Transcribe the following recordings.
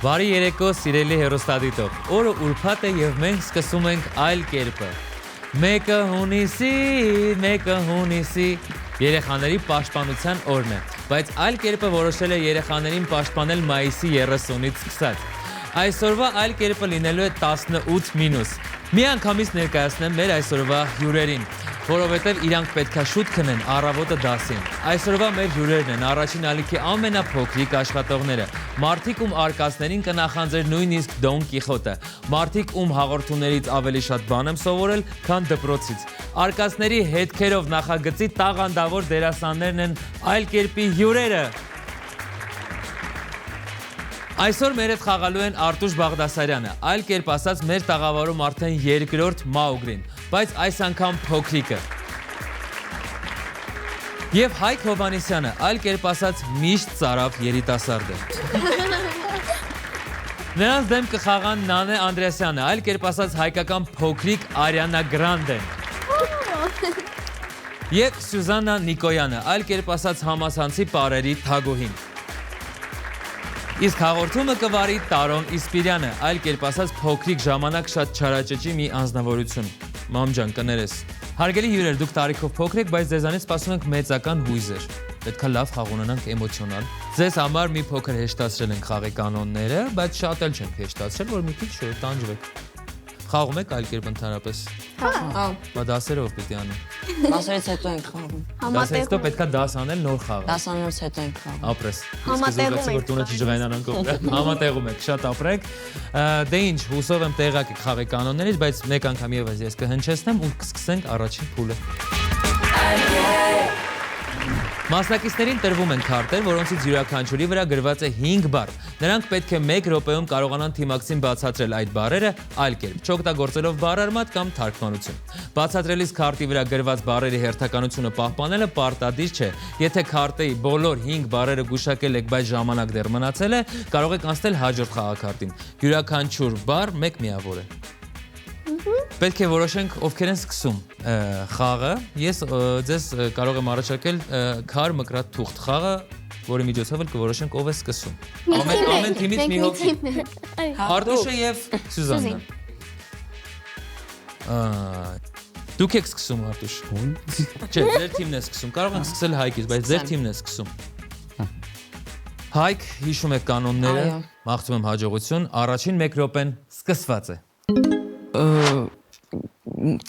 Բարի երեկո, սիրելի հեռուստադիտող, օրը ուրբաթ է և մենք սկսում ենք այլ կերպը։ Մեկը հունիսի, երեխաների պաշտպանության օրն է, բայց այլ կերպը որոշել է երեխաներին պաշտպանել մայիսի 30-ից սկսած։ Այսօրվա այլ կերպը լինելու է 18-։ Մի անգամից ներկայացնեմ մեր այսօրվա հյուրերին, որովհետև իրանք պետքա շուտ քնեն առավոտը դասին։ Այսօրվա մեր հյուրերն են առաջին ալիքի ամենափոքրիկ աշխատողները, մարդիկ ում արկածներին կնախանձեր նույնիսկ Դոն Կիխոտը, մարդիկ ում հաղորդումներից ավելի շատ բան եմ սովորել, քան դպրոցից։ Արկածների հետքերով նախագծի տաղանդավոր դերասաններն են այլ կերպի հյուրերը։ Այսօր մեր հետ խաղալու են Արտուշ Բաղդասարյանը, այլ կերպ ասած մեր տաղավարում արդեն երկրորդ Մաուգլին, բայց այս անգամ փոքրիկը։ Եվ Հայկ Հովհաննիսյանը, այլ կերպ ասած միշտ ծարավ երիտասարդը։ Նրանց դեմ կխաղան Նանե Անդրեասյանը, այլ կերպ ասած հայկական փոքրիկ Արիանա Գրանդեն։ Եվ Սյուզաննա Նիկոյանը, այլ կերպ ասած համացանցի պարերի թագուհին։ Իսկ հաղորդումը կվարի Տարոն Իսպիրյանը, այլ կերպ ասած փոքրիկ ժամանակ շատ չարաճճի մի անձնավորություն։ Մամ ջան, կներես։ Հարգելի հյուրեր, դուք տարիքով փոքր եք, բայց ձեզանից սպասում ենք մեծական հույզեր։ Պետք է լավ խաղ ունենանք էմոցիոնալ։ Ձեզ համար մի փոքր հեշտացրել ենք խաղի կանոնները, բայց շատ էլ չենք հեշտացրել, որ մի քիչ տանջվեք։ Խաղում եք այլ կերպ ընդհանրապես։ Հա։ Բա դասերով պիտի անի։ Դասերից հետո ենք խաղում։ Դասերից հետո պետքա դաս անել, նոր խաղ։ Դասանից հետո ենք խաղում։ Ապրես։ Համատեղում եք տունը չջղայնանան կողմը։ Համատեղում եք, շատ ապրեք։ Դե ինչ, հուսով եմ տեղակ եք խաղի կանոններից, բայց մեկ անգամ եւս ես կհնչեցնեմ ու կսկսենք առաջին փուլը։ Մասնակիցներին տրվում են քարտեր, որոնցից յուրաքանչյուրի վրա գրված է 5 բառ։ Նրանք պետք է 1 րոպեում կարողանան թիմակցին բացատրել այդ բառերը այլ կերպ, չօգտագործելով բառարմատ կամ թարգմանություն։ Բացատրելիս քարտի վրա գրված բառերի հերթականությունը պահպանելը պարտադիր չէ։ Եթե քարտեի բոլոր 5 բառերը գուշակել եք, բայց ժամանակ դեռ մնացել է, կարող եք անցնել հաջորդ խաղաքարտին։ Յուրաքանչյուր բառ մեկ միավոր է։ Պետք է որոշենք ովքեր են սկսում խաղը, ես ձեզ կարող եմ առաջարկել քար մկրատ թուղթ խաղը, որի միջոցով էլ կորոշենք ով է սկսում։ Ամեն թիմից մի հոգի։ Արտուշը եւ Սյուզաննան։ Դուք եք սկսում Արտուշ։ Չէ, ձեր թիմն է սկսում։ Կարող ենք սկսել Հայկից, բայց ձեր թիմն է սկսում։ Հայկ, հիշում եք կանոնները, մաղթում եմ հաջողություն, առաջին 1 րոպեն սկսված է։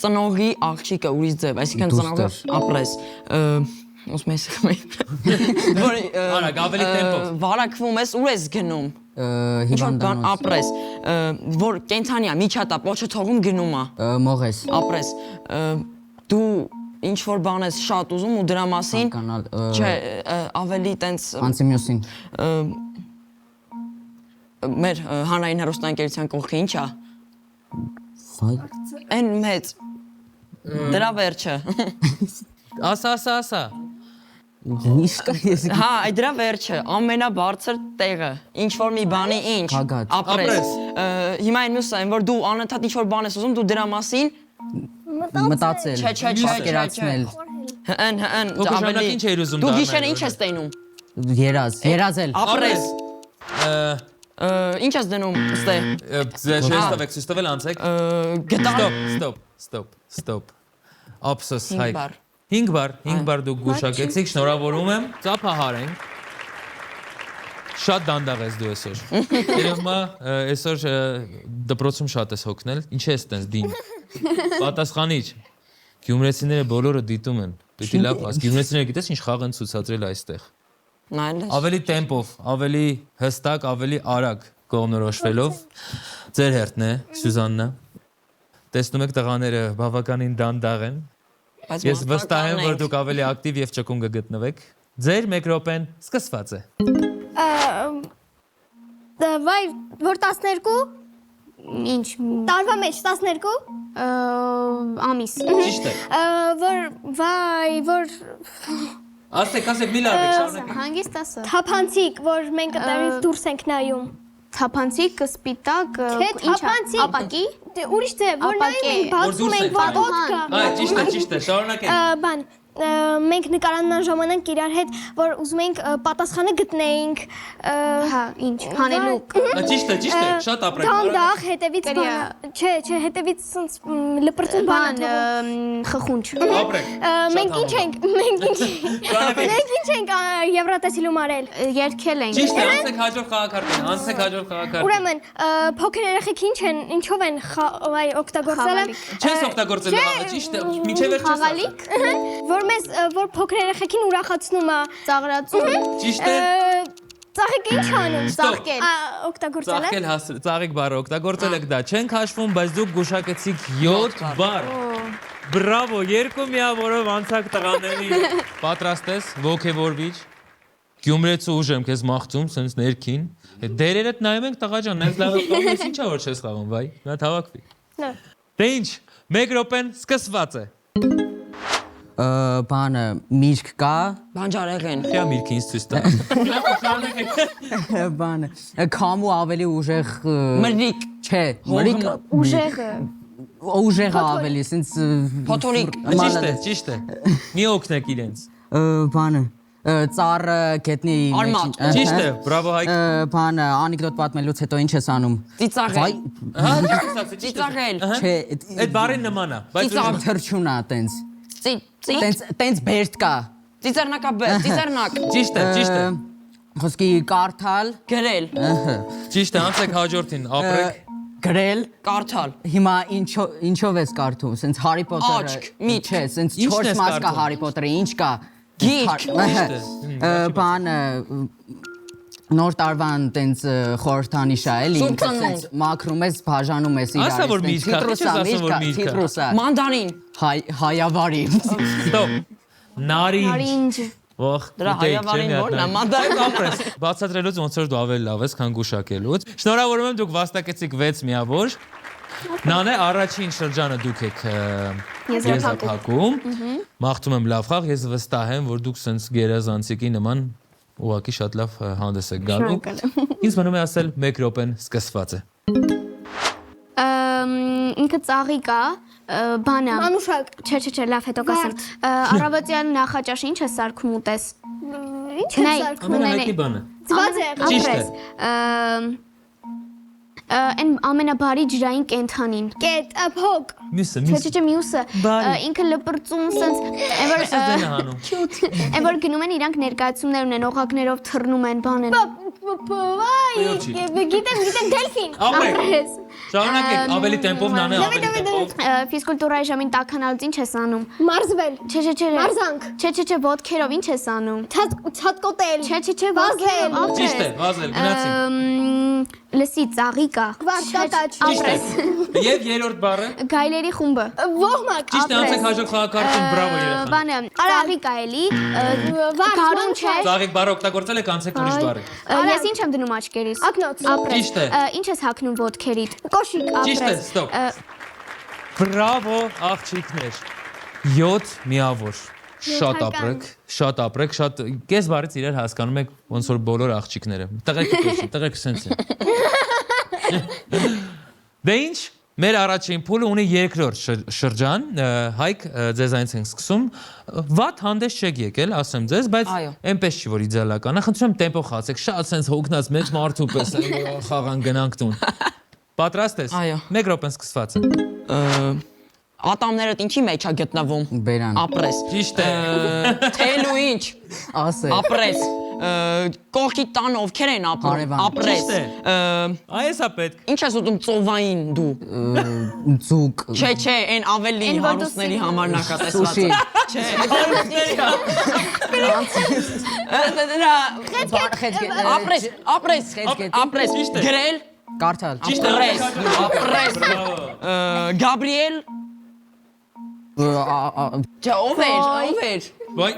Ծնողի աղջիկը ուրիշ ձև, այսինքն ծնողը ապրես, ոսմ ես որ Արագ, ավելի տեմպով։ վարակվում ես, ուր ես գնում, Հիվանդանոց, ապրես, որ կենթանի է, միջատապ, ոչը թողում գնում է, մողես, ապրես, դու ինչ-որ բան ես շատ ուզում ու դրա մասին, չէ, ավելի տենց անցիմյոսին, մեր հանրային հեռուստաընկերության կողքի ինչ է, Են մեծ, դրա վերջը, Ասա։ հա, այդ դրա վերջը, ամենաբարձր տեղը, ինչ-որ մի բանի ինչ, Գագաթ, ապրես, հիմա այն մյուսը են, որ դու անընդհատ ինչ-որ բան ես ուզում, դու դրա մասին, մտածել, պատկերացնել, հն, Դու ժամանակ ինչ էիր ուզում դու դառնալ, գիշերը ինչ ես տենում, երազել, ապրես, ինչ ես դնում, ստե, Ցույց տվել անցեք։ գտան, Ստոպ։ Ափսոս Հայկ։ 5 5 բառ դուք գուշակեցիք, շնորհավորում եմ։ Ծափահարենք։ Շատ դանդաղ ես դու այսօր։ Երևում է այսօր դպրոցում շատ ես հոգնել։ Ինչ ես տենց դին։ Պատասխանիչ։ Գյումրեցիները բոլորը դիտում են։ Պետք է լավ, գյումրեցիները գիտես ինչ խաղ են ցուցադրել այստեղ։ նայել ես, Ավելի տեմպով, ավելի հստակ, ավելի արագ կողմնորոշվելով։ Ձեր հերթն է, Սյուզաննա։ Տեսնում եք տղաները բավականին դանդաղ են։ Ես վստահ եմ, որ դուք ավելի ակտիվ եւ ճկուն կգտնվեք։ Ձեր 1 րոպեն սկսված է։ Վայ, որ 12 Ինչ տարվա մեջ 12 ամիս Ճիշտ է։ որ Ասեք, մի լավ եք, շարունակեք։ հանգիստ ասա թափանցիկ, որ մենք այդտեղից դուրս ենք նայում։ թափանցիկ սպիտակ Չէ, թափանցիկ։ ապակի Դե ուրիշ ձև, որ նայում ենք, Որ դուրս բացում եք ենք, նայում։ ոտքա։ Ճիշտ է, շարունակեք։ Բան, մենք նկարանման ժամանակ իրար հետ որ ուզում ենք պատասխանը գտնեինք Հա, ինչ, հանելուկ։ Ճիշտ է, շատ ապրեք։ դանդաղ հետևից բան չէ հետևից սենց լպրծուն բան Խխունջ։ Ապրեք։ մենք ինչ ենք Եվրատեսիլում արել Երկել ենք։ Ճիշտ է, անցեք հաջող խաղակարգին։ Ուրեմն փոքր երեխեք ինչ են օգտագործել Չես օգտագործել, ճիշտ է, մինչև վերջ չես Խաղալիք։ որ մեզ որ փոքր երեխեքին ուրախացնում է Ծաղրածուն։ Ճիշտ է։ ծաղիկը ինչ անում Ծաղկել։ օգտագործել Ծաղկել ծաղիկ բառը օգտագործել եք դա չենք հաշվում, բայց դուք գուշակեցիք 7 բառ։ Բրավո, 2 միավորով անցակ տղաների։ Պատրաստ ես, ոգևորվիչ։ Գյումրեցու ուժ եմ քեզ մաղթում, սենց ներքին։ Դերերդ նայում ենք տղա ջան, նենց լավ խաղում ես, ինչա որ չես խաղում, վայ։ Նա հավաքվի։ Դե ինչ, 1 րոպեն սկսված է։ Բանը միրգ կա, Բանջարեղեն։ Քիա միրգ ինձ ցույց տա։ բանը քամու ավելի ուժեղ Մրրիկ։ չէ, մրրիկ Ուժեղը։ ուժեղ ավելի, սենց Փոթորիկ։ Ճիշտ է։ Մի օգնեք իրենց։ բանը ծառը գետնի Արմատ։ Ճիշտ է, բրավո Հայկ։ բանը անեկդոտ պատմելուց հետո ինչ ես անում։ Ծիծաղել։ Հա, ճիշտ է։ Ծիծաղել։ Չէ, Այդ բառին նման է, բայց թրջունա տենց։ Տենց բերտ կա։ Ծիծեռնակ։ ճիշտ է։ Խոսքի կարդալ, Գրել։ Ճիշտ է, անցեք հաջորդին, ապրեք։ գրել, Կարդալ։ հիմա ինչով ես կարդում, սենց Հարի Պոթերը։ Աչք, միտք։ Չէ, սենց Ինչն 4 ես մաս կա կարդում։ Հարի Պոթերը, ինչ կա։ Գիրք։ Բանը նոր տարվան տենց խորհրդանիշ է, էլի, ինքը սենց մաքրում ես, բաժանում ես իրար։ Ասա, որ միրգ կա, չես ասում, որ միրգ կա։ Ցիտրուսա, Մանդարին։ հայավարի։ Ստոպ։ Նարինջ։ Նարինջ։ Ող, Դրա հայավարին ո՞րն է, մանդարին։ Ապրես։ Բացատրելուց ոնց որ դու ավելի լավ ես, քան գուշակելուց։ Շնորհավորում եմ, դուք վաստակեցիք 6 միավոր։ Նանե առաջին շրջանը դուք եք եզրափակում։ Մաղթում եմ լավ խաղ, ես վստահ եմ, որ դուք սենց գերազանցիկի նման ուղղակի շատ լավ հանդես եք գալու։ Ինձ մնում է ասել 1 րոպեն սկսված է։ Ինքը ծաղիկ է, բանը։ Մանուշակ Չէ, լավ հետո կասեմ։ Առավոտյան նախաճաշ ինչ է սարքում ուտես։ ինչ է Նայ, սարքում Ամենահայտնի բանը։ ծված է Ճիշտ է։ Այն ամենաբարի ջրային կենթանին։ կետ փոկ Մյուսը, Չէ, մյուսը։ Բարի։ Ինքը լպրծում սենց, այն որ գնում են իրանք ներկայացումներ ունեն, օղակներով թռնում են, բան են։ վայ գիտեմ դելֆին Ապրեք։ Շարունակեք, ավելի տեմպով նանե ավելի տեմպով։ Ֆիզկուլտուրայի ժամին տաքանալուց ինչ ես անում։ մարզվել Չէ։ մարզանք Չէ, ոտքերով ինչ ես անում։ ցածկոտել Չէ, վազել Ճիշտ է, վազել, գնացինք։ Լսի ծաղիկա։ վարտակաչ Ճիշտ է։ Եվ երրորդ բառը։ Գայլերի խումբը։ ոհմակ Ճիշտ է, անցեք հաջող խաղակարգին, բրավո երեխան։ Բանը ծաղիկա էլի։ Գարուն չէ։ Ծաղիկ բառը օգտագործել եք, անցեք ուրիշ բառի։ Ես ինչ եմ դնում աչքերիս։ ակնոց Ճիշտ է։ Ինչ ես հագնում ոտքերիդ։ կոշիկ Ճիշտ է, ստոպ։ Բրավո աղջիկներ։ 7 միավոր։ Շատ ապրեք, շատ կես բառից իրար հասկանում եք ոնց որ բոլոր աղջիկները։ Տղեկ սենց են։ Դե ինչ, մեր առաջին փուլը ունի երկրորդ շրջան, Հայկ, ձեզ այնց ենք սկսում, վատ հանդես չեք եկել, ասեմ ձեզ, բայց այնպես չի, որ իդեալական է, խնդրում եմ տեմպով խաղացեք, շատ սենց հոգնած մեծ մարդու պես խաղան գնանք տուն։ Պատրաստ ես։ 1 րոպեն սկսված է։ Ատամներդ ինչի մեջ է գտնվում։ Բերան։ Ապրես։ Ճիշտ է։ Թելու ինչ։ Ասե։ Ապրես։ Կողքի տան ովքեր են ապրում։ Հարևան։ Ապրես։ Ճիշտ Այս է պետք։ Ինչ ես ուտում ծովային դու։ Ձուկ։ Չէ, այն ավելի Այն, որ դու հարուստների սիրում համար նախատեսված Սուշի։ Չէ։ Ապրես։ Ճիշտ է։ Գրել։ Կարդալ։ Ճիշտ է։ Ապրես։ Գաբրիել։ Չէ, ով էր։ Վայ։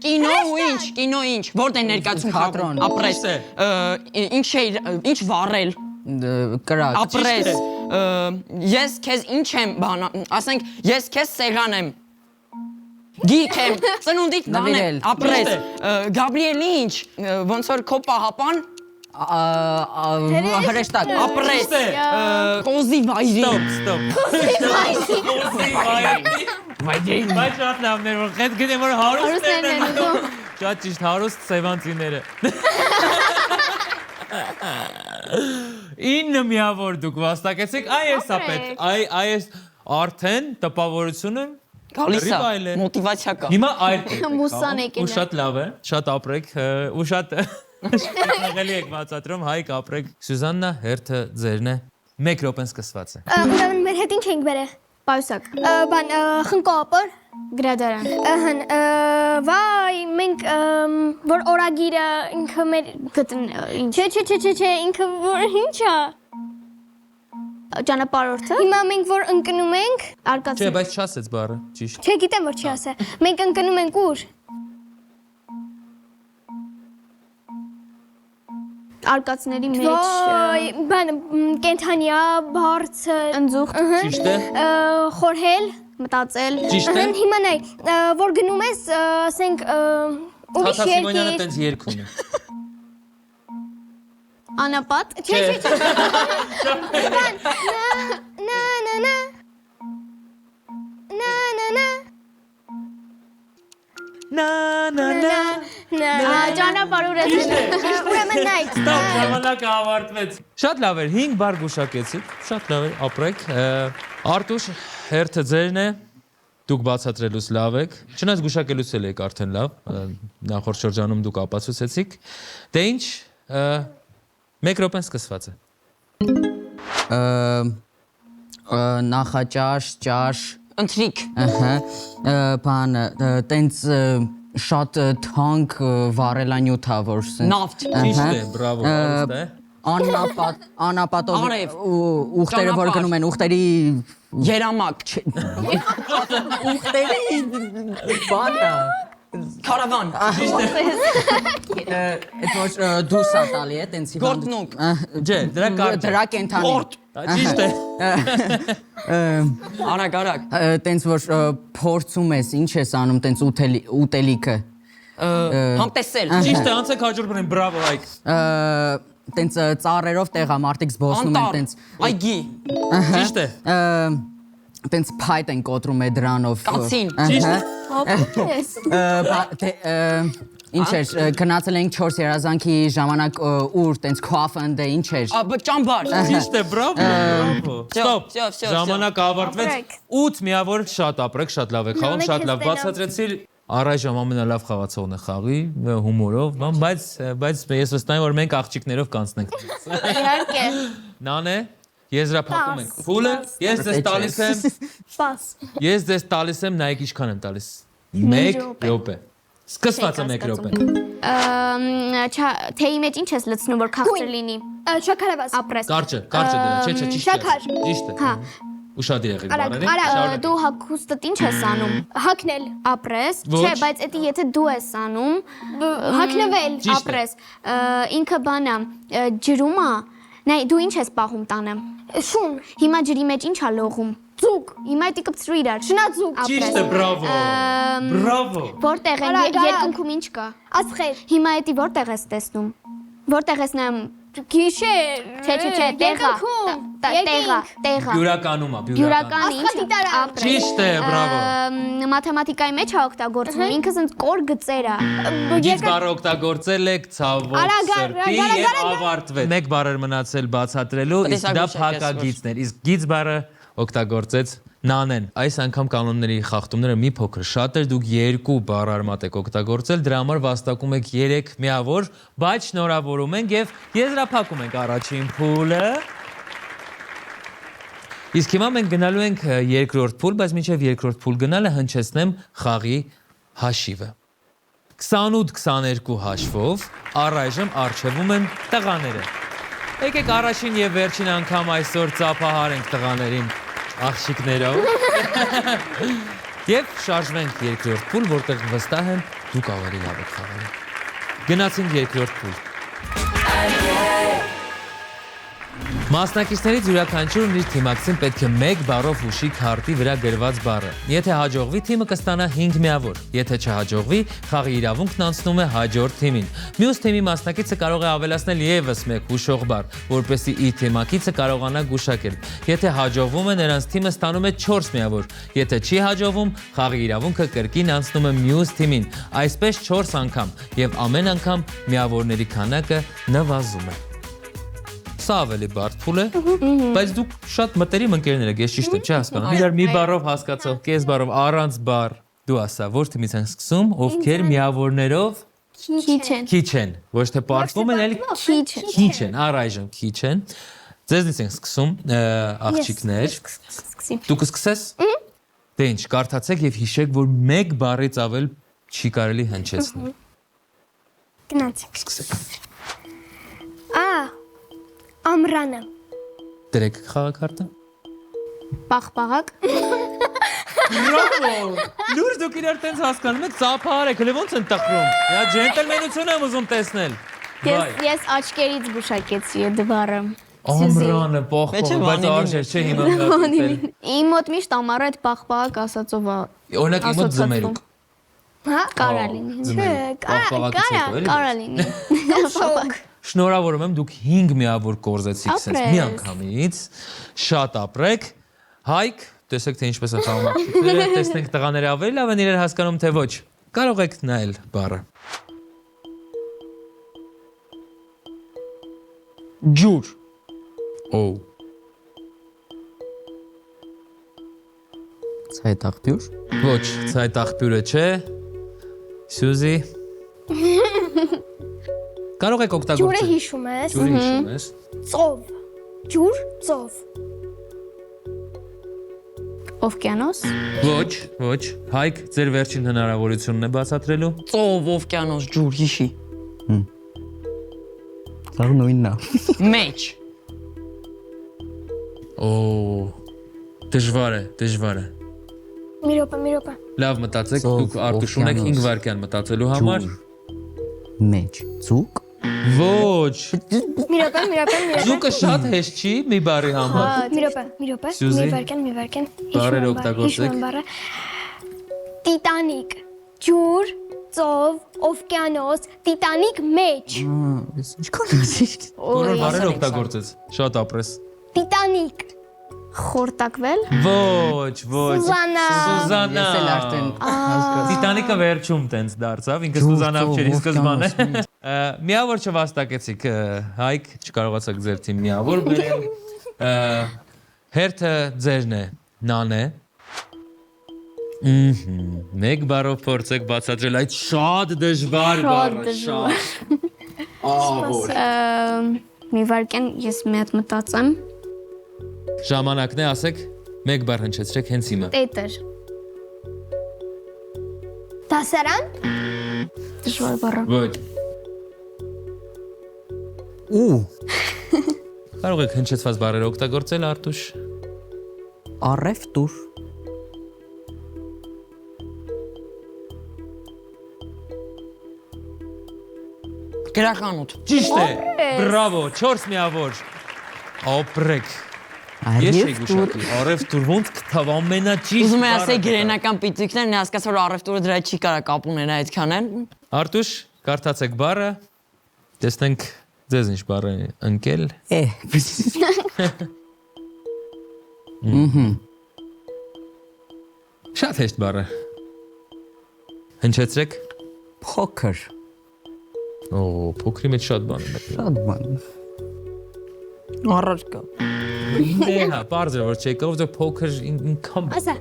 Կինո ինչ, որտեղ ներկայացում Թատրոն։ Ապրես։ Ինչ վառել։ Կրակ։ Ապրես։ Ես քեզ ինչ եմ բան, ասենք ես քեզ սեղան եմ։ Գիրք եմ, ծնունդիդ բան եմ, Նվիրել։ ապրես։ Գաբրիելի ինչ, ոնց որ քո պահապան, հրեշտակ։ ապրես։ Խոզի վայրի։ Ստոպ։ Բայց շատ լավն էր, որ հետ գնեմ, որ հարուստներն են ուտում։ Շատ ճիշտ, հարուստ սևանցիները։ 9 միավոր դուք վաստակեցիք, այ էսա պետք, այ ես արդեն տպավորությունը Գալիս է, այլ է։ մոտիվացիա կա։ Հիմա այլ պետք է։ Մուսան եկել Ու շատ լավ է, շատ ապրեք, ու շատ նեղելի եք բացատրում, Հայկ ապրեք։ Սյուզաննա, հերթը ձերն է։ 1 րոպեն սկսված է։ Ուրեմն մեր հետ ինչ ենք բերել։ Պայուսակ, Բան խնկոապոր։ գրադարան, Ահն վայ մենք որ օրագիրը ինքը մեր ինչ, չէ ինքը որ ինչա ճանապարհորդը, հիմա մենք որ ընկնում ենք Չէ, արկածներ, բայց չասեց բառը, ճիշտ։ չէ գիտեմ որ չի ասա մենք ընկնում ենք ուր արկածների մեջ, վայ բան կենթանիա բարձր ընձուղ, Ճիշտ է։ խորհել մտածել, Ճիշտ է։ հիմա նայ որ գնում ես ասենք ուրիշ Թաթա Սիմոնյանը երկիր տենց երգում է։ անապատ, չէ ճանապարհորել, ուրեմն նայ Ստոպ, ժամանակը ավարտվեց։ Շատ լավ էր, 5 բառ գուշակեցիք, շատ լավ էր, ապրեք։ Արտուշ, հերթը ձերն է, դուք բացատրելուց լավ եք, չնայած գուշակելուց էլ եք արդեն լավ, նախորդ շրջանում դուք ապացուցեցիք։ Դե ինչ, 1 րոպեն սկսված է։ Նախաճաշ, ճաշ, Ընթրիկ, բան, տենց շատ թանկ վառելանյութ ա, որ սենց։ նավթ, Ճիշտ է, բրավո, արուստ է։ Անապատով Արև, ուխտերը որ ճանապարհ։ գնում են, ուխտերի երամակ, ուխտերի բանը, կարավան, այդ որ դուս ա տալի է, տենց գորտնուկ, Ջե, դրա կարճ է։ դրա կենթանի, գորտ, Ճիշտ է։ արագ, տենց որ փորձում ես, ինչ ես անում, տենց ուտելիքը, համտեսել, Ճիշտ է, անցեք հաջորդ բնին, բրավո, Հայկ։ տենց ծառերով տեղա մարդիկ զբոսնում են, անտար, տենց այգի, Ճիշտ է։ տենց փայտ են կոտրում է դրանով։ կացին, Ճիշտ է։ Ինչ էր, գնացել ենք 4 երազանքի ժամանակ ուր, տենց քոաֆն դե ինչ էր։ ճամբար, Ճիշտ է, բրավո։ Ստոպ։ Всё. Ժամանակը ավարտվեց։ 8 միավոր շատ ապրեք, շատ լավ եք խաղում, շատ լավ բացատրեցիր։ Առայժմ ամենալավ խաղացողն է խաղի, հումորով, բայց ես վստահ եմ, որ մենք աղջիկներով կանցնենք։ իհարկե, Նանե, եզրափակում ենք փուլը, ես ձեզ տալիս եմ, Սպաս ես ձեզ տալիս եմ, նայեք ինչքան եմ տալիս։ 1 րոպե։ Սկսված է 1 րոպե։ թեյի մեջ ինչ ես լցնում, որ քաղցր լինի, շաքարավազ ապրես, Կարճը դրա, չէ, ճիշտ է։ Շաքար։ Ճիշտ է։ հա, Ուշադիր եղեք Արագ, բաներին։ արագ, Շարունակեք։ դու հագուստդ ինչ ես անում, հակնել ապրես, Ոչ։ չէ, բայց էդի եթե դու ես անում, հակնվել Ճիշտ է։ ապրես, ինքը բանա, ջրում ա, նայ, դու ինչ ես պահում տանը, շուն հիմա ջրի մեջ ինչ ա լողում, ձուկ հիմա դի կպցրու իրար, շնաձուկ Ճիշտ է, բրավո։ Բրավո։ որտեղ են, Արագ, արագ։ երկնքում ինչ կա, ասխեր հիմա էդի որտեղ ես տեսնում, որտեղ ես նայում, գիշեր չէ, տեղա, տեղա, Բյուրականում է, բյուրական ինչ, Աստղադիտարան։ ապրես, Ճիշտ է, բրավո։ մաթեմատիկայի մեջ ա օգտագործվում, ինքը սենց կոր գծեր ա, Գիծ բառը օգտագործել եք ցավոք Արագ, սրտի արագ, եւ արագ, ավարտվեց։ Մեկ բառ էր մնացել բացատրելու, իսկ դա Տեսագուշ է, փակագիծն էր։ Իսկ գիծ բառը օգտագործեց Նանեն։ Այս անգամ կանոնների խախտումները մի փոքր շատ էր, դուք 2 բառ արմատ եք օգտագործել, դրա համար վաստակում եք 3 միավոր, բայց շնորհավորում ենք եւ եզրափակում ենք առաջին փուլը։ Իսկ հիմա մենք գնալու ենք երկրորդ փուլ, բայց մինչև երկրորդ փուլ գնալը հնչեցնեմ խաղի հաշիվը։ 28-22 հաշվով առայժմ արժևում են տղաները։ Եկեք առաջին եւ վերջին անգամ այսօր ծափահարենք տղաներին աղջիկներով։ Եվ շարժվենք երկրորդ փուլ, որտեղ վստահ եմ դուք ավելի լավ եք խաղալու։ Գնացինք երկրորդ փուլ։ Մասնակիցներից յուրաքանչյուրն իր թիմակցին պետք է 1 բառով հուշի քարտի վրա գրված բառը։ Եթե հաջողվի, թիմը կստանա 5 միավոր։ Եթե չհաջողվի, խաղի իրավունքն անցնում է հաջորդ թիմին։ Մյուս թիմի մասնակիցը կարող է ավելացնել ևս 1 հուշող բառ, որպեսզի իր թիմակիցը կարողանա գուշակել։ Եթե հաջողվում է, նրանց թիմը ստանում է 4 միավոր։ Եթե չի հաջողվում, խաղի իրավունքը կրկին անցնում է մյուս թիմին, այսպես 4 անգամ, եւ ամեն անգամ միավորների քանակը նվազում է։ Սա ավելի բարդ փուլ է, բայց դուք շատ մտերիմ ընկերներ եք, ես ճիշտ եմ, չի հասկանում։ Իրար մի բառով հասկացող, կես բառով, առանց բառ։ Դու ասա, որ թիմից են սկսում, ովքեր միավորներով քիչ են, ոչ թե պարտվում են, այլ քիչ են, առայժմ քիչ են։ Ձեզնից ենք սկսում, աղջիկներ։ Դու կսկսես։ Դե ինչ, կարդացեք եւ հիշեք, որ 1 բառից ավել չի կարելի հնչեցնել։ Գնացեք։ Սկսեք։ Ամրանը։ Դրեք խաղակարտը։ Պաղպաղակ։ Բրավո։ Լուրջ դուք իրար տենց հասկանում եք, ծափահար եք, հենց ոնց են տխրում։ Դա ջենտլմենություն եմ ուզում տեսնել։ Ես աչքերից գուշակեցի այդ բառը։ Ամրանը, պաղպաղ, բայց արժեր չէ հիմա մտածել։ Իմ մոտ միշտ ամառը այդ պաղպաղակ ասածով է։ Օրինակ իմ մոտ ձմերուկ։ Հա, կարա լինի։ Պաղպաղակից հետո էլի։ Կարա լինի։ Շնորհավորում եմ, դուք 5 միավոր կորզեցիք sense մի անգամից։ Շատ ապրեք։ Հայկ, տեսեք թե ինչպես է խաղում աղջիկները, տեսնենք տղաները ավելի լավ են իրար հասկանում թե ոչ։ Կարող եք նայել բառը։ Ջուր։ Օ։ Ցայտ աղբյուր։ Ոչ, ցայտ աղբյուրը չէ։ Սյուզի։ Կարող եք Ջուրը օգտագործել։ հիշում ես։ Ջուրը հիշում ես։ Ծով։ Ջուր, ծով։ Օվկիանոս։ Ոչ, ոչ։ Հայկ, ձեր վերջին հնարավորությունն է բացատրելու։ Ծով, օվկիանոս, ջուր, հիշի։ Դա նույնն է։ Մեջ։ Օ։ Դժվար է, դժվար է։ Մի րոպե։ Լավ մտածեք, Ծով, դուք արտուշ ունեք 5 օվկիանոս, վայրկյան մտածելու համար։ Մեջ։ Ցուկ։ Ոչ։ Մի րոպե։ Ձուկը շատ հեշտ չի մի բառի համար։ Մի րոպե։ Սյուզի։ Մի վարքան։ Բառերը օգտագործեք։ Հիշում եմ բառը։ Տիտանիկ։ Ջուր, ծով, օվկիանոս, տիտանիկ մեջ։ Ես ինչքան ասի։ Բոլոր բառերը օգտագործեց։ Շատ ապրես։ Տիտանիկ։ Խորտակվել։ Ոչ։ Սուզանա։ Սուզանա։ Ես էլ արդեն հասկացա։ Տիտանիկը վերջում տենց դարձավ, ինքը Սուզանավ չէր ի սկզբանե։ Միավոր չվաստակեցիք, Հայկ, չկարողացաք ձեր թիմ միավոր բերել։ Հերթը ձերն է, նան է։ 1 բառով փորձեք բացատրել այդ շատ դժվար բառը, շատ։ Ահավոր։ Մի վարքան ես մի հատ մտածեմ։ Ժամանակն է, ասեք, 1 բառ հնչեցրեք հենց հիմա։ Տետր։ Դասարան։ Դժվար բառը։ Ոչ։ Կարող եք հնչեցված բառեր օգտագործել, Արտուշ։ Առևտուր։ Գրախանութ։ Ճիշտ է։ Բրավո, 4 միավոր։ Ապրեք։ Ես եի գուշակի, առևտուր ոնց կթավ ամենաճիշտ Ուզում եմ բառը ասել գտա։ գրենական պիծիկներն, հասկացա որ առևտուրը դրա չի կարա կապ ունենա այդքան են։ Արտուշ, կարդացեք բառը։ Տեսնենք ձեզ ինչ բառ է ընկել։ Շատ հեշտ բառ է։ Հնչեցրեք։ Փոքր։ Օ, փոքրի մեջ շատ բան է մտնում։ Շատ բան։ Առարկա։ Հա, բարձր որ չէ, կով դու փոքր ինքան։ Ասա։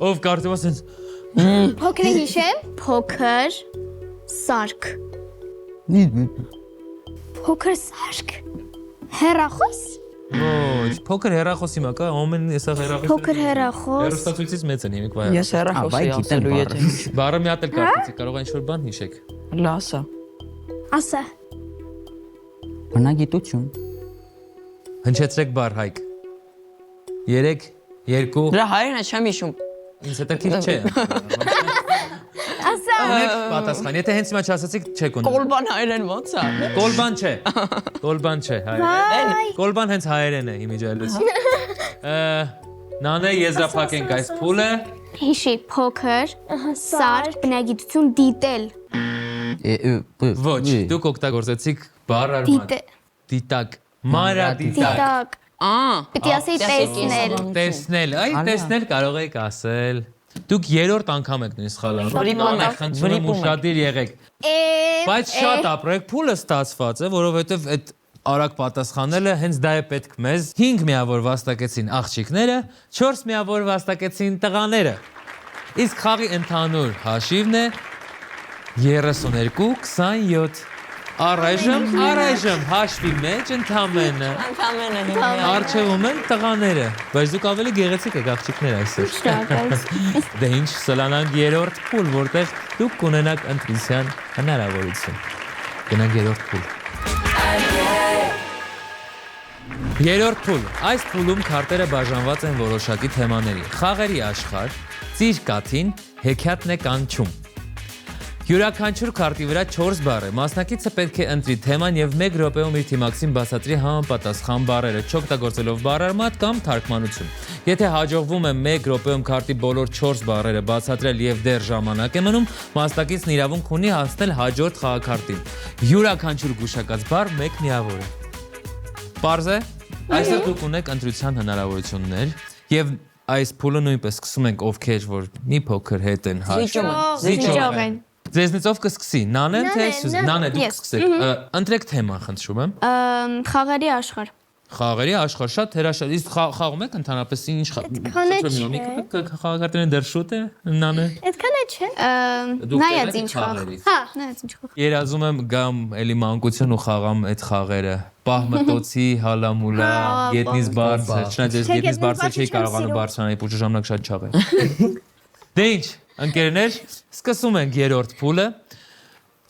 Ով կարդում ասենց։ Փոքրը հիշեմ։ Փոքր սարք։ Փոքր սարք։ Հեռախոս։ Ոչ, փոքր հեռախոսի մա կա, ամեն էսա հեռախոս։ Փոքր հեռախոս։ Հեռուստացույցից մեծ են հիմիկ վայ։ Ես հեռախոսի ասելու եթե։ Բառը մի հատ էլ կարդացի, կարող է ինչ-որ բան հիշեք։ Լասա։ Ասա։ Բնագիտություն։ Հնչեցրեք բառ, Հայկ։ 3, 2, Դրա հայրենը չեմ հիշում։ ինձ հետաքրքիր չէ։ Ունեք պատասխան։ Եթե հենց հիմա չասացիք, չեք ունենա։ Կոլբան հայերեն ո՞նց է։ Կոլբան չէ։ Կոլբան չէ, հայերեն։ Կոլբան հենց հայերեն է իմիջիալուց։ Նանե եզրափակենք այս փուլը։ Հիշի, փոքր, սար, բնագիտություն, դիտել։ Ոչ, դուք օգտագործեցիք բառ արմատ։ Դիտակ, մանրադիտակ։ Դիտակ։ Պետք է ասեի տեսնել։ Տեսնել, այ տեսնել կարող եք ասել։ Դուք երրորդ անգամ եք նույնիսկ խալանում։ Վրիպում եք, Խնդրում եմ ուշադիր եղեք։ Բայց շատ ապրեք, փուլը ստացված է, որովհետև այդ արագ պատասխանելը հենց դա է պետք մեզ։ 5 միավոր վաստակեցին աղջիկները, 4 միավոր վաստակեցին տղաները։ Իսկ խաղի ընդհանուր հաշիվն է 32-27։ Առայժմ հաշվի մեջ ընդամենը առջևում են տղաները, բայց դուք ավելի գեղեցիկ եք աղջիկներ այսօր։ Դե ինչ, սլանանք երրորդ փուլ, որտեղ դուք կունենաք ընտրության հնարավորություն։ Գնանք երրորդ փուլ։ Երրորդ փուլ։ Այս փուլում քարտերը բաժանված են որոշակի թեմաների։ Խաղերի աշխարհ, ծիր կաթին, հեքիաթն է կանչում։ Յուրաքանչյուր քարտի վրա 4 բառ է։ Մասնակիցը պետք է ընտրի թեման եւ 1 րոպեում իր թիմակցին բացատրի համապատասխան բառերը, չօգտագործելով բառարմատ կամ թարգմանություն։ Եթե հաջողվում է 1 րոպեում քարտի բոլոր 4 բառերը բացատրել եւ դեռ ժամանակ է մնում, մասնակիցն իրավունք ունի հասնել հաջորդ խաղաքարտին։ Յուրաքանչյուր գուշակած բառ 1 միավոր է։ Պարզ է։ Այսօր դուք ունեք ընտրության հնարավորություններ եւ այս փուլը նույնպես սկսում ենք ովքեր որ մի փոքր հետ են Զիջող են։ Ձեզնից ով կսկսի, Նանեն թե Սյուզան։ Նանե դուք սկսեք։ Ընտրեք թեման, խնդրում եմ։ Խաղերի աշխարհ։ Խաղերի աշխարհ, շատ հրաշալի։ Իսկ խաղում եք ընդհանրապես ինչ խաղաքարտերն դեռ շուտ է, Նանե։ Այդքան է չէ։ Նայած ինչ խաղ։ Հա։ Նայած ինչ խաղ։ Երազում եմ գամ էլի մանկություն ու խաղամ այդ խաղերը։ Պահմտոցի, հալամուլա, գետնից բարձր, չնայած ես գետնից բարձր չէի կարողանում բարձրանալ, պուճը ժամանակ շատ չաղ է։ Դե ինչ, ընկերներ, սկսում ենք երրորդ փուլը։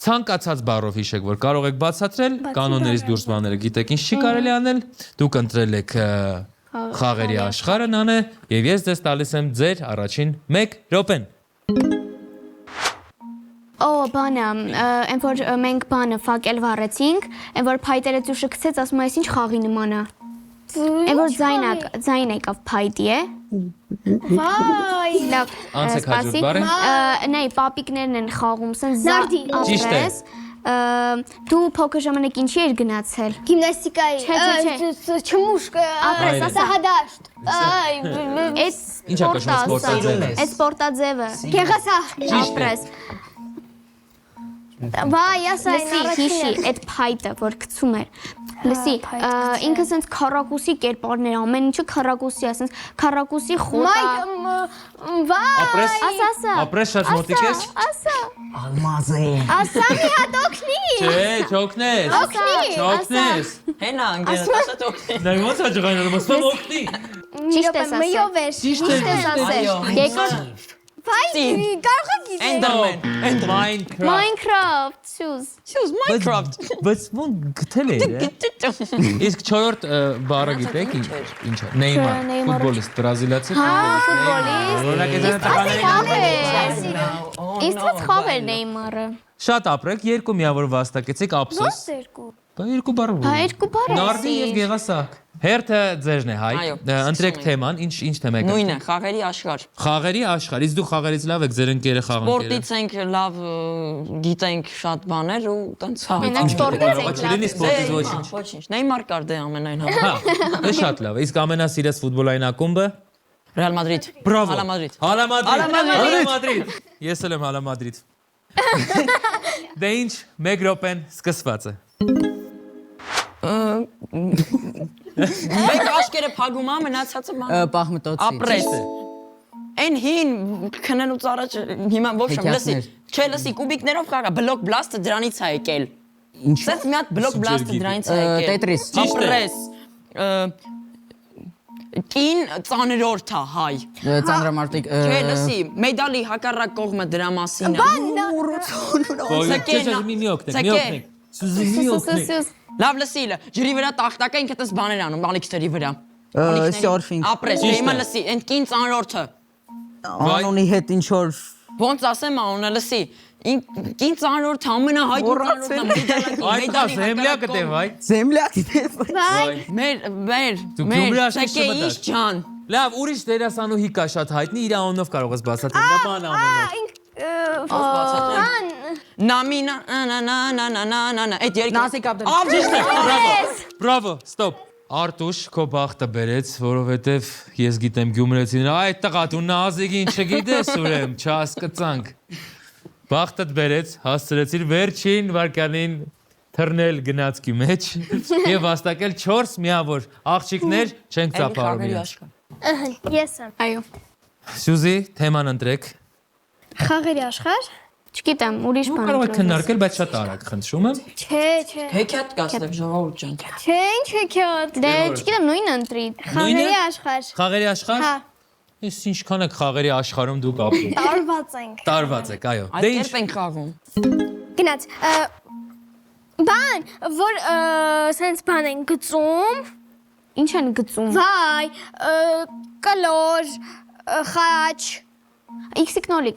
Ցանկացած բառով հիշեք, որ կարող եք բացատրել, կանոններից դուրս բաները գիտեք, ինչ չի կարելի անել։ Դուք ընտրել եք խաղերի աշխարհը, Նանե, եւ ես ձեզ տալիս եմ ձեր առաջին 1 րոպեն։ Բանը, այն որ մենք բանը ֆակել վառեցինք, այն որ փայտերը ծուշը գցեց, ասում է, ինչ խաղի նման է։ Այն որ ձայն եկավ փայտի է։ Վայ։ Լավ, Անցեք հաջորդ բառը։ նայ, պապիկներն են խաղում, սեն Նարդի։ Ճիշտ է։ Դու փոքր ժամանակ ինչի էր գնացել։ Գիմնաստիկայի։ Չէ։ Չմուշկ։ Ապրես, ասա։ Սահադաշտ։ Այս Ինչ է կոչվում սպորտաձևը։ Այս սպորտաձևը։ Գեղասահ։ Ապրես։ Վայ, ասա Լսի, հիշի, այդ փայտը, որ գցում էր։ Լսի, ինքը սենց քառակուսի կերպարներ, ամեն ինչը քառակուսի, ասենց քառակուսի խոտա։ Վայ։ Ապրես։ Ասա։ Ապրես շատ մոտիկ ես։ Ասա։ Ասա մի հատ օգնի։ Չէ, չօգնես։ Չօգնես։ Հենա անգել, ասա օգնի։ Նա ոնց է ջղայնանում, ասում օգնի։ Ճիշտ ես ասել։ Մյով էր։ Ճիշտ է։ ասել։ Երկրորդ Վայ, կարող է գիտել։ Minecraft։ Minecraft, Սյուզ։ Սյուզ Minecraft։ Բայց ոնց գտել է։ Իսկ 4-րդ բառը գիտեք ինչ է։ Նեյմար, ֆուտբոլիստ, բրազիլացի ֆուտբոլիստ։ Իսկ ո՞նց խավ էր Նեյմարը։ Շատ ապրեք, 2 միավոր վաստակեցիք, ափսոս։ Բա 2 բառ։ Բա 2 բառ է։ Նարդի եւ Գեղասահ։ Հերթը ձերն է, հայ։ Ընտրեք թեման, ինչ թեմա եք։ Նույնը, խաղերի աշխարհ։ Խաղերի աշխարհ, իսկ դու խաղերից լավ եք, ձեր ընկերը խաղ ընկերը։ Սպորտից ենք լավ գիտենք շատ բաներ ու տենց Մենակ սպորտից ենք Չլինի սպորտից ոչինչ։ Ոչինչ։ Նեյմար կար դե ամենայն համար։ Հա, դա շատ լավ է։ Իսկ ամենասիրած ֆուտբոլային ակումբը։ Ռեալ Մադրիդ։ Բրավո։ Ալա Մադրիդ։ Ալա Մադրիդ։ Ես էլ եմ Ալա Մադրիդ։ Դե ինչ, 1 րոպեն սկսված է։ Մեկ աշկերը փագում է, մնացածը ման։ Պահմտոցի։ Ապրես։ Այն հին քնելուց առաջ հիմա ոչ եմ լսի։ Չէ, լսի, կուբիկներով խաղա, բլոկ բլաստը դրանից է եկել։ Սենց մի հատ բլոկ բլաստը դրանից է եկել։ Տետրիս։ Ապրես։ Կին ծանրորդ է հայ։ Ծանրամարտիկ։ Չէ, լսի, մեդալի հակառակ կողմը դրա մասին է։ Մի օգնեք։ Սյուզ։ Լավ լսի, ջրի վրա տախտակը ինքը տես բաներ անում, բալիքների վրա։ Սորֆինգ։ Ապրես, հիմա լսի, այն կին ծանրորդը։ Անունի հետ ինչ որ Ոնց ասեմ անունը լսի։ Ինձ անոր ամենահայտնի Այդ դա զեմլյակը դե վայ։ Zemlyak. մեր Դու Գյումրի աշխարհ շեկեիշ չմտած։ ջան։ Լավ, ուրիշ դերասանուհի կա շատ հայտնի, իր անունով կարող ես բացատրել։ Նա բան անունով։ Նամինա նա այդ երգը Նազիկ Աբդել։ Ճիշտ է, բրավո։ Բրավո, ստոպ։ Արտուշ, քո բախտը բերեց, որովհետև ես գիտեմ գյումրեցիները, այդ տղա դու նազիկին չգիտես ուրեմ, չհասկացանք։ Բախտդ բերեց, հասցրեցիր վերջին վարկանին թռնել գնացքի մեջ եւ վաստակել 4 միավոր աղջիկներ չենք ծափարում իրար։ Ես եմ։ Այո։ Սյուզի, թեման ընտրեք։ Խաղերի աշխարհ։ Չգիտեմ, ուրիշ բան։ Կարող եք քննարկել, բայց շատ արագ խնդրում եմ։ Չէ։ Հեքիաթ կասեմ ժողովուրդ ջան։ Չէ, ինչ հեքիաթ։ Դե, չգիտեմ, նույնը ընտրի։ Խաղերի աշխարհ։ Խաղերի աշխարհ։ Հա, Ես ինչքան եք խաղերի աշխարհում դուք ապրում։ տարված ենք։ Տարված եք, այո։ Այդ Դե ինչ կերպ ենք խաղում։ Գնաց։ Բան, որ սենց բան են գծում։ Ինչ են գծում։ Վայ, կլոր, խաչ։ Իքսիկնոլիկ։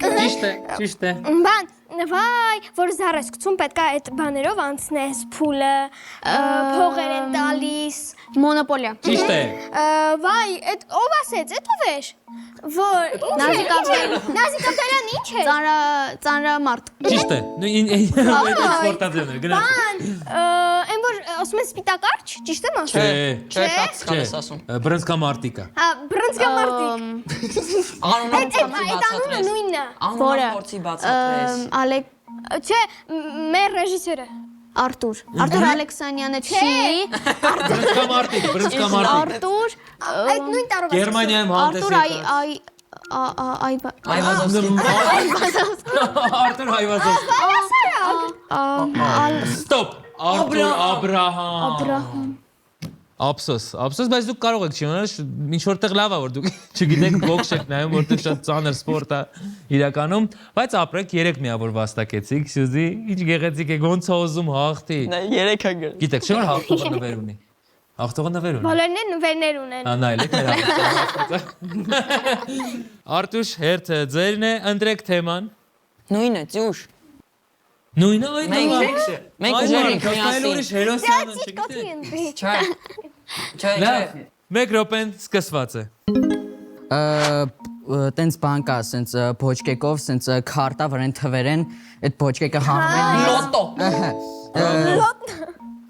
Ճիշտ է։ Բան, վայ, որ զարես գցում պետք է այդ բաներով անցնես փուլը, փողեր են տալիս։ Մոնոպոլիա։ Ճիշտ է։ Վայ, այդ ով ասեց, այդ ով էր։ Որ Նազիկ Աբդելյան։ Նազիկ Աբդելյան ինչ է։ Ծանրամարտ։ Ճիշտ է։ Սպորտաձևն է, գնաց։ Բան, այն որ ասում են սպիտակարճ, ճիշտ եմ ասում։ Չէ, շատ սխալ ես ասում։ Բրնցքամարտիկա։ Հա, բրնցքամարտիկ։ Անունը Այդ անունը նույնն է։ Անունը փորձի բացատրես։ Ալեք Չէ, մեր ռեժիսորը։ Արտուր Ալեքսանյանը չի։ Բրնցքամարտիկ։ Արտուր Այդ նույն տարով։ Գերմանիայում հանդես Արտուր Արտուր Հայվազովսկի։ Ստոպ։ Արտուր Աբրահամ։ Ափսոս, բայց դուք կարող եք չիմանալ, ինչ որտեղ լավ է որ դուք չգիտեք բոքս եք նայում, որտեղ շատ ծանր սպորտ է իրականում, բայց ապրեք 3 միավոր վաստակեցիք, Սյուզի, ինչ գեղեցիկ է, ոնց է ուզում հաղթի։ 3-ը գր։ Գիտեք, չէ՞ որ հաղթողը նվեր ունի։ Հաղթողը նվեր ունի։ Բոլորն նվերներ ունեն։ Նայեք մեր։ Արտուշ, հերթը ձերն է, ընտրեք թեման։ Նույնը, ծյուշ։ Նույնը այդ Մենք ուժեր ենք միասին։ ուրիշ հերոսյանը Կոթի չգիտեք։ ընտրի։ Չէ։ Լավ, 1 րոպեն սկսված է։ Տենց բան կա, սենց փոճկեկով, սենց քարտա վրան թվեր են, այդ փոճկեկը հանում են։ Լոտո։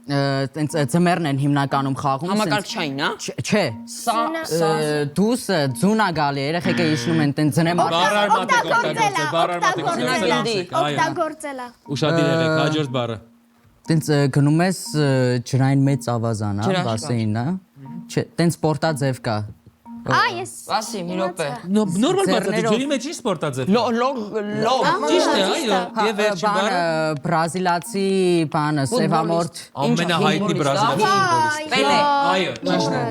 Տենց ծմերն են հիմնականում խաղում։ Համակարգչային, հա։ Չէ։ Դուս ձունա գալի, երեխեքը իջնում են տենց ձնեմ։ Օգտագործելա։ Ուշադիր եղեք, հաջորդ բառը։ Տենց գնում ես ջրային մեծ ավազան, հա, բասեին, հա։ Չէ, տենց սպորտաձև կա։ Ես Ասի, մի րոպե։ Նորմալ բառը ջրի մեջ ինչ սպորտաձև։ Լոկ։ Ճիշտ է, այո։ Եվ վերջին բառը բրազիլացի բանը, սևամորթ։ ամենահայտնի բրազիլացի ֆուտբոլիստ։ Պելե։ Այո, ճիշտ է։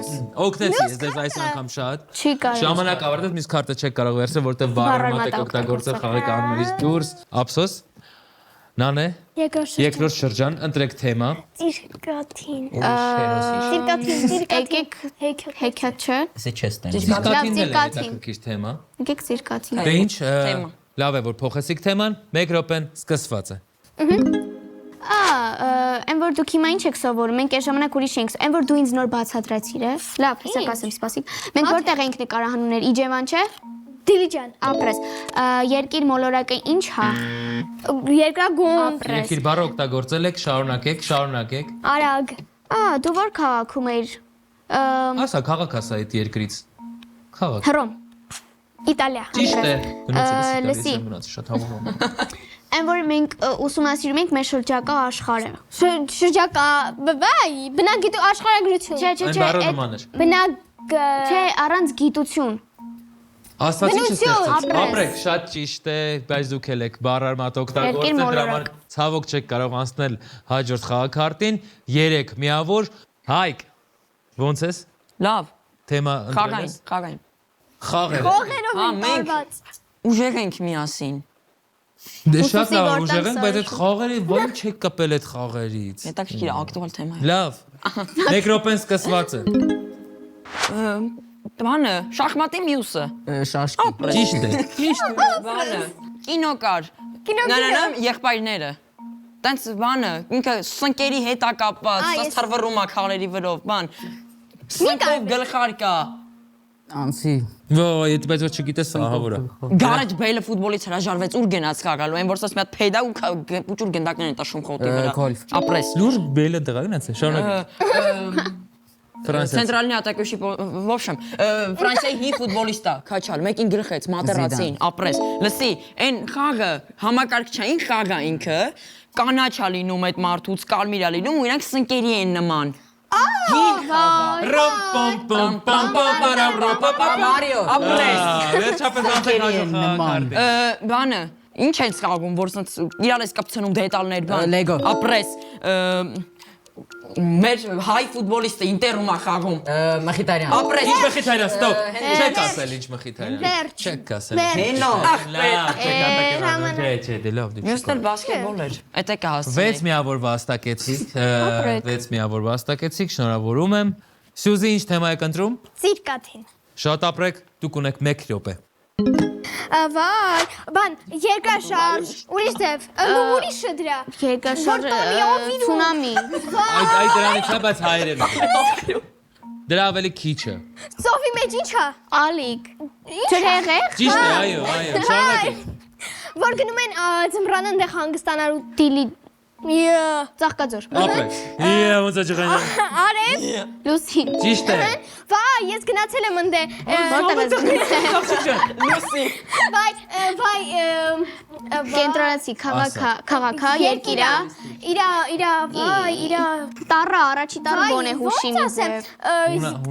Օգնեցի ես ձեզ այս անգամ շատ։ Չի կարող։ Ժամանակ ավարտեց, միս քարտը չեք կարող վերցնել, որտեղ բառը մատ եք օգտագործել խաղի կանոններից դուրս։ Ափսոս։ Նանե, երկրորդ շրջան, ընտրեք թեմա։ Ծիրկաթին։ Եկեք հեքիաթ չէ։ Սա չես տեն։ Ծիրկաթինն էլ է ծիրկաթին։ հետաքրքիր թեմա։ Եկեք ծիրկաթին։ Դե ինչ, Թեմա։ լավ է որ փոխեցիք թեման, 1 րոպեն սկսված է։ Այն որ դուք հիմա ինչ եք սովորում, մենք այս ժամանակ ուրիշ ենք, այն որ դու ինձ նոր բացատրեցիր, է։ Լավ, հեսա կասեմ, սպասի։ Մենք որտեղ ենք նկարահանումներ, Իջևան չէ։ Դիլիջան։ Ապրես։ Երկիր մոլորակը ինչ հա։ Երկրագուն։ Երկիր բառը օգտագործել եք, շարունակեք։ Արագ։ Դու որ քաղաքում ես։ Ասա քաղաք ասա այդ երկրից։ Քաղաք։ Հռոմ։ Իտալիա։ Ճիշտ է։ Լսի։ Գնացի շատ համոզում։ Այն որ մենք ուսումնասիրում ենք մեր շրջակա աշխարհը։ Շրջակա, վայ, բնագիտու աշխարհագրություն։ Այն բառը նման է։ Բնակ Չէ, առանց գիտություն։ Աստված ինչ ստեղծեց։ ապրես։ Ապրեք, շատ ճիշտ է, բայց դուք էլ եք բառարմատ օգտագործել, դրա համար ցավոք չեք կարող անցնել հաջորդ խաղաքարտին։ 3 միավոր Հայկ։ Ոնց ես։ Լավ։ Թեմա Խաղային, ընտրես։ խաղային։ Խաղեր։ Կողերով են մենք- տարված։ Ուժեղ ենք միասին։ Դե շատ Ուսուցի լավ որտեղ ուժեղ ենք, բայց այդ սարսուլ։ խաղերը ո՞նց չեք կպել այդ խաղերից։ Հետաքրքիր ակտուալ թեմա է։ Լավ։ 1 րոպեն սկսված է։ Բանը, շախմատի մյուսը։ Շաշկի։ Ճիշտ է։ Բանը։ կինո կար։ Եղբայրները։ Տենց բանը, ինքը սնկերի հետ է կապված, սա թարվռում է քարերի վրով, բան։ Սնկով գլխար կա։ Անցի։ Ոյ, այդ բայց ոչ չգիտես ահավորը։ Գարեջ Բեյլը ֆուտբոլից հրաժարվեց, ուր գնաց խաղալու, այն որ ասած մի հատ փեդա ու ուր գնդակներ են տաշում խոտի վրա։ Գոլֆ։ Ապրես։ Լուրջ բելը դղա գնաց է, շարունակ։ Ֆրանսիա։ Центральный атакующий, в общем, Ֆրանսիայի հի ֆուտբոլիստա, քաչալ, մեկին գլխեց, մատերացին, ապրես։ Լսի, այն խաղը համակարգչային խաղ է ինքը, կանաչ է լինում այդ մարդուց, կարմիր է լինում ու իրանք սնկերի են նման։ Մարիո։ Բանը, ինչ են խաղում, որ իրար ես կապցնում դետալներ, բան։ Լեգո։ Ապրես։ Մեր հայ ֆուտբոլիստը ինտերում է խաղում։ Մխիթարյան։ Ապրես։ Ինչ Մխիթարյան, ստոպ։ Չեք ասել ինչ Մխիթարյան։ Չեք ասել։ Հենո։ Լավ, չեք ասել։ Չէ, դե լավ դու։ Մյուսն էլ բասկետբոլ էր։ Էդ է կհասցնի։ 6 միավոր վաստակեցիք, 6 միավոր վաստակեցիք, շնորհավորում եմ։ Սյուզի ինչ թեմա եք ընտրում։ Ծիրկաթին։ Շատ ապրեք, դուք ունեք 1 րոպե։ Վայ, բան, երկաշարժ, ուրիշ ձև, ուրիշը դրա։ Երկաշարժ ցունամի։ Այդ դրանից է, բայց հայերեն։ Դրա ավելի քիչ է։ Ծովի մեջ ի՞նչ է։ Ալիկ։ Ջրհեղեղ։ Ճիշտ է, այո, շարունակեք։ Որ գնում են ձմռանը այնտեղ հանգստանալու Դիլի ծաղկաձոր։ Ապրեք։ Ոնց է ջղանա։ Արև։ Լուսի։ Ճիշտ է։ Վայ, ես գնացել եմ ընդ։ Որտեղ ես գնացել։ Լուսի։ Վայ, Կենտրոնացի քաղաքը, երկիրա։ Իրա, Տառը, առաջի տառը ո՞ն է հուշին ինձ։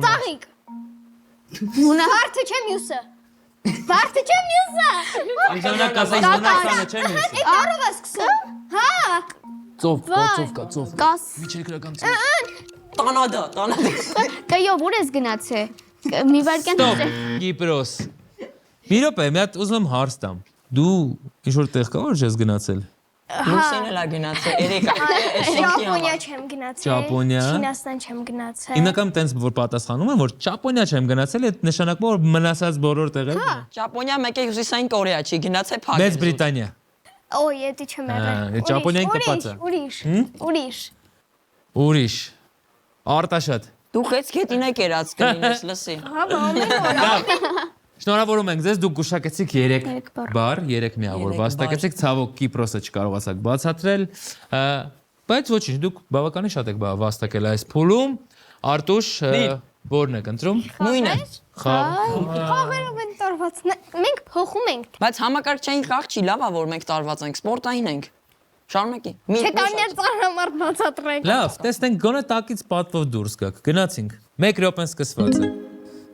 Ծաղիկ։ Վարդը չէ մյուսը։ Վարդը չէ մյուսը։ Անջանակ ասած հունասանը չէ՞ մյուսը։ Այդ տառով է սկսում։ Հա։ Ծով կա։ Կաս։ Միջերկրական ծով։ Տանադա։ Կայով ուր ես գնացել։ Մի վարքյան Ստոպ, Կիպրոս։ Մի րոպե, մի հատ ուզում եմ հարց տամ։ Դու ինչ-որ տեղ կա որ ես գնացել։ Լուսին էլ է գնացել, երեք։ Ճապոնիա չեմ գնացել։ Ճապոնիա։ Չինաստան չեմ գնացել։ Հիմնականում տենց որ պատասխանում եմ, որ Ճապոնիա չեմ գնացել, այդ նշանակում որ մնացած բոլոր տեղեր։ Ճապոնիա մեկ է հյուսիսային Կորեա չի գնացել փակ։ Մեծ Բրիտանիա։ Ոյ, էդի չեմ եղել։ Ճապոնիային կապած է։ Ուրիշ։ Արտաշատ։ Դու խեց գետինա կերած կլինես, լսի։ Հա, բա։ Շնորհավորում ենք ձեզ, դուք գուշակեցիք 3 բառ, 3 միավոր վաստակեցիք, ցավոք Կիպրոսը չկարողացաք բացատրել, բայց ոչինչ, դուք բավականին շատ եք վաստակել այս փուլում։ Արտուշ, որն եք ընտրում։ Նույնը։ Խաղերով են տարված։ Մենք փոխում ենք։ Բայց համակարգչային խաղ չի, լավ է որ մենք տարված ենք, սպորտային ենք։ Շարունակի։ Չէ կարներ ծանրամարդ բացատրենք։ Լավ, տեսնենք գոնե տակից պատվով դուրս գաք։ Գնացինք։ 1 րոպեն սկսված է։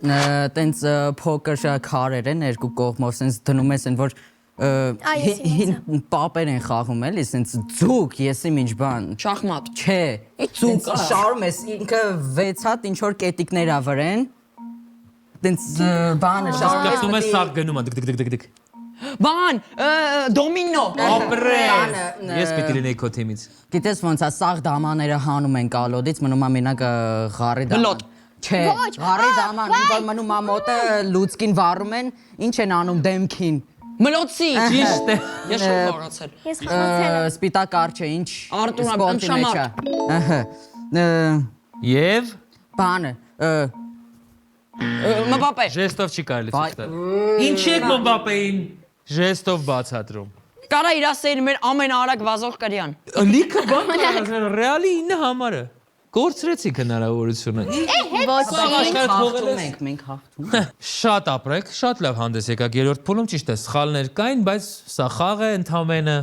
Տենց փոքր քարեր են երկու կողմով, սենց դնում ես այն որ պապեր են խաղում էլի, սենց ձուկ, եսիմ ինչ բան։ Շախմատ։ Չէ, ձուկ շարում ես, ինքը 6 հատ ինչ որ կետիկներ ա վրեն։ Տենց բանը շարում ես։ Սկսում ես սաղ գնում է դիկ։ Բան, դոմինո։ Ապրես։ Ես պիտի լինեի քո թիմից։ Գիտես ոնց է սաղ դամաները հանում են կալոդից, մնում է մենակ ղարի դաման։ Բլոտ։ Չէ, ղարի դաման, ինքը մնում է մոտը լուցկին վառում են, ինչ են անում դեմքին։ Մլոցի։ Ճիշտ է։ Ես շուտ խաղացել։ Ես խաղացել եմ։ Սպիտակ արջը ինչ Արտուր, սպորտի մեջ է։ Ահա։ Եվ Բանը, Մբապե։ ժեստով չի կարելի ցույց տալ։ Ինչի եք Մբապեին ժեստով բացատրում։ Կարա իր ասել մեր ամենաարագ վազող կրյան։ Լիքը բան ռեալի 9 համարը։ Կորցրեցիք հնարավորությունը։ հաղթում ենք, մենք հաղթում ենք։ Շատ ապրեք, շատ լավ հանդես եկաք երրորդ փուլում, ճիշտ է, սխալներ կային, բայց սա խաղ է ընդամենը։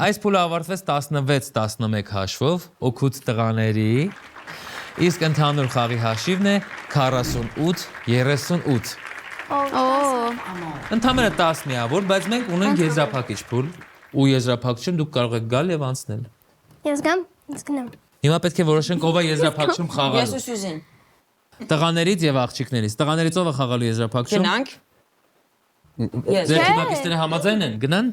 Այս փուլը ավարտվեց 16-11 հաշվով, օգուտ տղաների, իսկ ընդհանուր խաղի հաշիվն է 48-38։ Ընդամենը 10 միավոր, բայց մենք ունենք եզրափակիչ փուլ, ու եզրափակչում դուք կարող եք գալ եւ անցնել։ Ես գամ, ես գնամ։ Հիմա պետք է որոշենք ով է եզրափակչում Ես խաղալու։ ու Սյուզին։ Տղաներից եւ աղջիկներից։ Տղաներից ով է խաղալու եզրափակչում։ Գնանք։ Ես։ Ձեր թիմակիցները համաձայն են, գնան։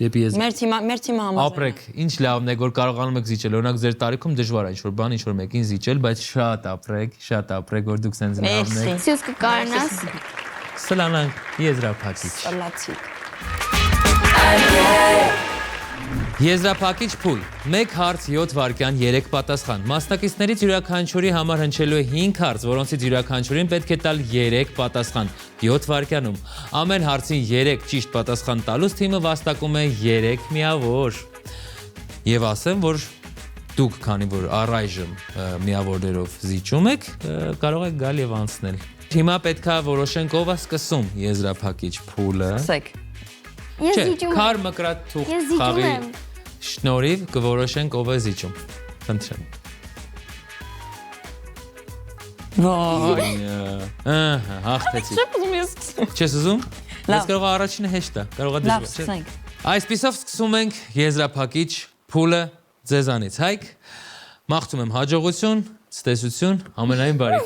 Դեպի ես։ Մեր թիմը համաձայն։ Ապրեք, ինչ լավն է, որ կարողանում եք զիջել։ Օրինակ ձեր տարիքում դժվար է ինչ-որ բան, ինչ-որ մեկին զիջել, բայց շատ ապրեք, որ դուք սենց լավն եք։ Սյուզ կկարնաս։ Սլանանք եզրափակիչ։ Սլացիկ։ Եզրափակիչ փուլ 1 հարց 7 վայրկյան 3 պատասխան Մասնակիցներից յուրաքանչյուրի համար հնչելու է 5 հարց, որոնցից յուրաքանչյուրին պետք է տալ 3 պատասխան 7 վայրկյանում Ամեն հարցին 3 ճիշտ պատասխան տալուց թիմը վաստակում է 3 միավոր Եվ ասեմ, որ դուք քանի որ առայժմ միավորներով զիջում եք, կարող եք գալ եւ անցնել Հիմա պետքա որոշենք ով է սկսում եզրափակիչ փուլը Սկսեք Ես Չէ, զիջում եմ։ քար մկրատ Ես թուղթ զիջում խաղի եմ։ շնորհիվ կորոշենք ով է զիջում Խնդրեմ Վայ Ահա, հաղթեցի Չեմ ուզում ես սկսեմ Չես ուզում? Լավ։ Ես կարող առաջինը հեշտ է, կարող է Լավ, դժվար, չէ՞։ սկսենք Այսպիսով սկսում ենք եզրափակիչ փուլը ձեզանից Հայկ Մաղթում եմ հաջողություն, ցտեսություն, ամենայն բարի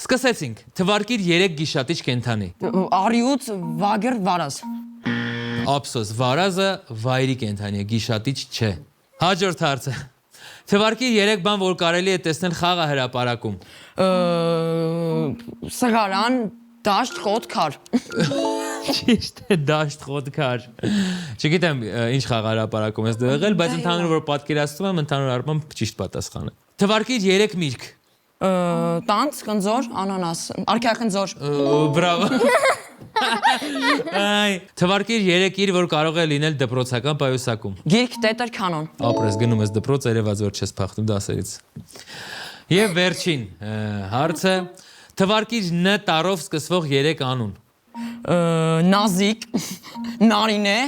Սկսեցինք, թվարկիր 3 գիշատիչ կենթանի Արիուց վագեր վարազ Ափսոս, վարազը վայրի կենթանի է, գիշատիչ չէ Հաջորդ հարցը Թվարկիր 3 բան, որ կարելի է տեսնել խաղահրապարակում Սղարան դաշտ խոտ քար Ճիշտ է, դաշտ խոդքար Չգիտեմ ինչ խաղահրապարակում ես դու եղել, բայց ընդհանուր որ պատկերացնում եմ, ընդհանուր առմամբ ճիշտ պատասխան է Թվարկիր 3 միրգ Տանց, կնձոր, անանաս, արքայախնձոր Բրավո Այ, թվարկիր 3 իր, որ կարող է լինել դպրոցական պայուսակում Գիրք, տետր, կանոն Ապրես գնում ես դպրոց, երևաց որ չես փախնում դասերից Եվ վերջին հարցը Թվարկիր Ն տառով սկսվող 3 անուն Նազիկ, նարինե,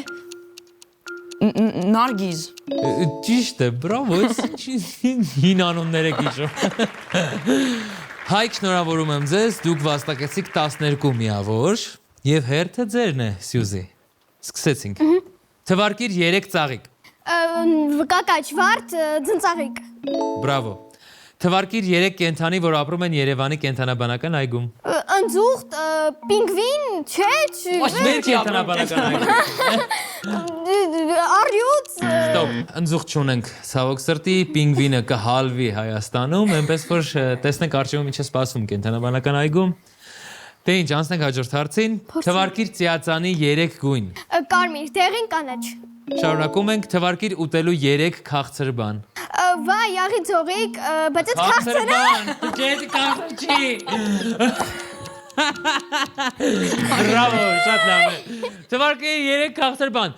նարգիզ Ճիշտ է, բրավո, հին անուններ եք իջում Հայք շնորհավորում եմ ձեզ, դուք վաստակեցիք 12 միավոր Եվ հերթը ձերն է, Սյուզի Սկսեցինք Թվարկիր 3 ծաղիկ Կակաչ, վարդ, ձնծաղիկ։ Բրավո Թվարկիր 3 կենթանի, որ ապրում են Երևանի կենթանաբանական այգում Ընձուղտ, պինգվին, չէ, Մեր կենթանաբանական այգում արյուծ, Ստոպ, ընձուղտ չունենք ցավոք սրտի, պինգվինը կհալվի Հայաստանում, այնպես որ տեսնենք արժևում ինչ է սպասում կենթանաբանական այգում Դե ինչ, անցնենք հաջորդ հարցին Թվարկիր ծիածանի 3 գույն կարմիր, դեղին, կանաչ։ Շարունակում ենք, թվարկիր ուտելու 3 քաղցր բան Վայ, յաղի ձողիկ, բայց այդ քաղցրը բան, ջեզի քաղցր չի Բրավո, շատ լավ է Թվարկիր 3 քաղցր բան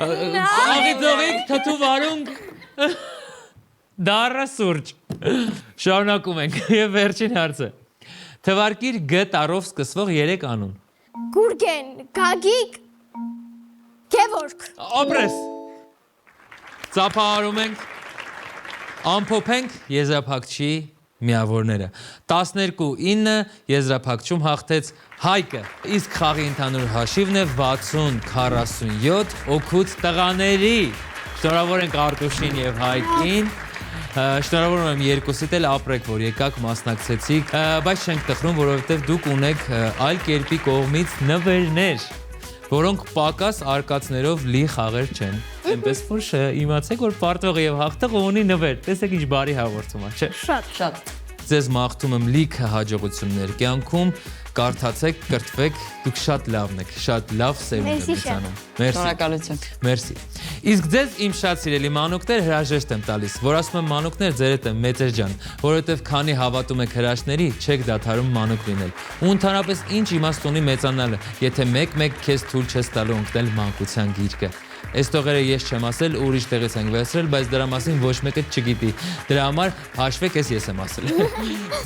Աղի ձողիկ, թթու վարունգ Դառը սուրճ Շարունակում ենք և վերջին հարցը Թվարկիր Գ տառով սկսվող 3 անուն Գուրգեն, գագիկ, գևորգ։ Ապրես Ծափահարում ենք Ամփոփենք եզրափակչի միավորները 12-9 եզրափակչում հաղթեց Հայկը Իսկ խաղի ընդհանուր հաշիվն է 60-47 օգուտ տղաների Շնորհավոր ենք Արտուշին և Հայկին Շնորհավորում եմ երկուսիդ էլ ապրեք, որ եկաք մասնակցեցիք, բայց չենք տխրում, որովհետև դուք ունեք այլ կերպի կողմից նվերներ, որոնք պակաս արկածներով լի խաղեր չեն։ Այնպես որ իմացեք, որ պարտվողը եւ հաղթողը ունի նվեր։ Տեսեք ինչ բարի հաղորդում է, չէ՞։ Շատ Ձեզ մաղթում եմ լիքը հաջողություններ կյանքում, կարդացեք, կրթվեք, դուք շատ լավն եք, շատ լավ սերունդ եք մեծանում։ Շնորհակալություն։ Մերսի։ Իսկ ձեզ իմ շատ սիրելի մանուկներ հրաժեշտ եմ տալիս, որ ասում եմ մանուկներ ձերդ եմ մեծեր ջան, որովհետև քանի հավատում եք հրաշների, չեք դադարում մանուկ լինել։ Ու ընդհանրապես ինչ իմաստ ունի մեծանալը, եթե մեկ-մեկ քեզ թույլ չես տալու ընկնել մանկության գիրկը։ Այս տողերը ես չեմ ասել, ուրիշ տեղից ենք վերցրել, բայց դրա մասին ոչ մեկը չգիտի։ Դրա համար հաշվեք, ես եմ ասել։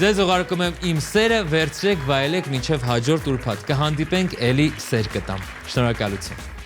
Ձեզ ուղարկում եմ իմ սերը, վերցրեք, վայելեք մինչև հաջորդ ուրբաթ։ Կհանդիպենք, էլի սեր կտամ։ Շնորհակալություն։